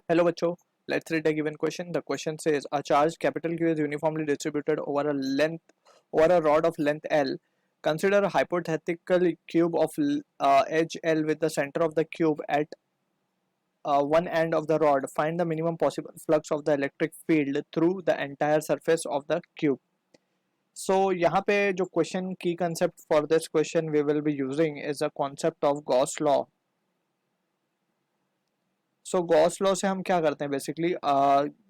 Hello बच्चों, let's read a given question. The question says a charge capital Q is uniformly distributed over a rod of length L. Consider a hypothetical cube of edge L with the center of the cube at one end of the rod. Find the minimum possible flux of the electric field through the entire surface of the cube. So यहाँ पे जो question key concept for this question we will be using is a concept of Gauss law. So Gauss law से हम क्या करते हैं basically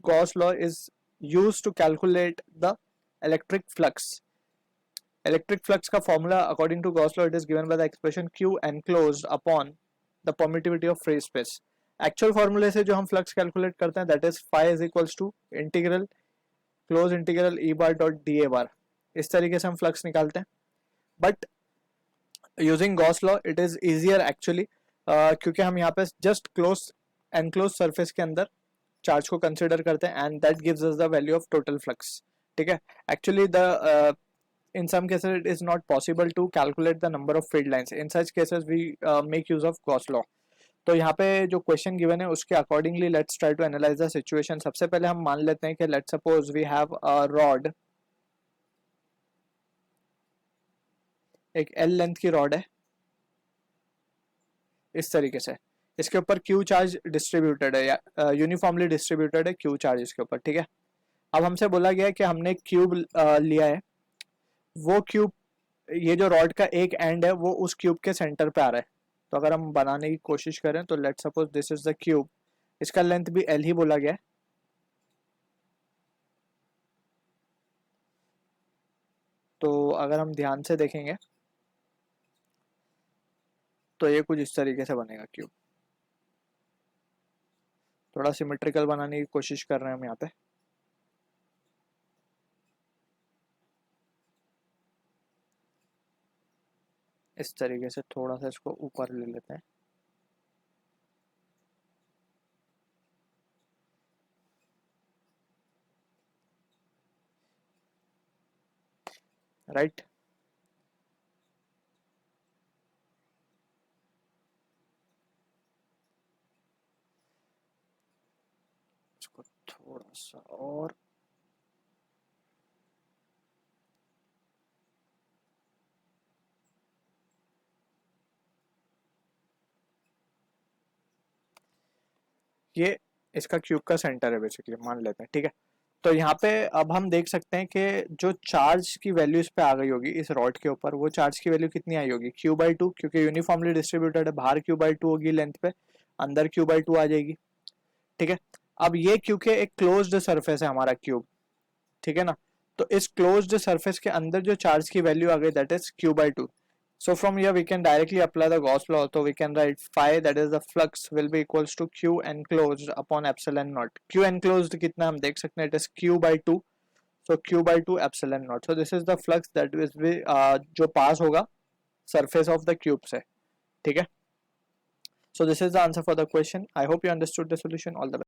Gauss law is use to calculate the electric flux का formula according to Gauss law it is given by the expression Q enclosed upon the permittivity of free space. Actual फॉर्मूले से जो हम फ्लक्स कैलकुलेट करते हैं that is phi is equals to integral close integral E bar dot D A bar. इस तरीके से हम फ्लक्स निकालते हैं. But using Gauss law it is easier actually क्योंकि हम यहाँ पे जस्ट एनक्लोज सरफेस के अंदर चार्ज को कंसिडर करते हैं and that gives us the value of total flux. ठीक है. Actually the in some cases it is not possible to calculate the number of field lines. In such cases we make use of Gauss law. तो यहाँ पे जो question given है उसके accordingly let's try to analyse the situation. सबसे पहले हम मान लेते हैं कि let's suppose we have a rod, एक एल लेंथ की रॉड है इस तरीके से. इसके ऊपर क्यू चार्ज डिस्ट्रीब्यूटेड है या यूनिफॉर्मली डिस्ट्रीब्यूटेड है क्यू चार्ज इसके ऊपर. ठीक है. अब हमसे बोला गया है कि हमने क्यूब लिया है. वो क्यूब, ये जो रॉड का एक एंड है वो उस क्यूब के सेंटर पे आ रहा है. तो अगर हम बनाने की कोशिश करें तो let's suppose this is the cube. इसका लेंथ भी एल ही बोला गया है. तो अगर हम ध्यान से देखेंगे तो ये कुछ इस तरीके से बनेगा क्यूब. थोड़ा सिमेट्रिकल बनाने की कोशिश कर रहे हैं हम यहाँ पे. इस तरीके से थोड़ा सा इसको ऊपर ले लेते हैं. राइट. इसको थोड़ा सा और ये इसका क्यूब का सेंटर है बेसिकली मान लेते हैं. ठीक है. तो यहाँ पे अब हम देख सकते हैं कि जो चार्ज की वैल्यू इस पे आ गई होगी इस रॉड के ऊपर, वो चार्ज की वैल्यू कितनी आई होगी क्यू बाई टू, क्योंकि यूनिफॉर्मली डिस्ट्रीब्यूटेड है. बाहर क्यू बाई टू होगी लेंथ पे, अंदर क्यू बाई टू आ जाएगी. ठीक है. अब ये क्योंकि एक क्लोज्ड सरफेस है हमारा क्यूब, ठीक है ना, तो इस क्लोज्ड सरफेस के अंदर जो चार्ज की वैल्यू आ गई that is Q by two. So from here we can directly apply the Gauss law. So we can write phi, that is the flux, will be equals to Q enclosed upon epsilon naught. Q enclosed कितना हम देख सकते हैं, it is Q by 2. So Q by 2 epsilon naught. So this is the flux that is जो pass होगा surface of the cube से. ठीक है. So this is the answer for the question. I hope you understood the solution. All the best.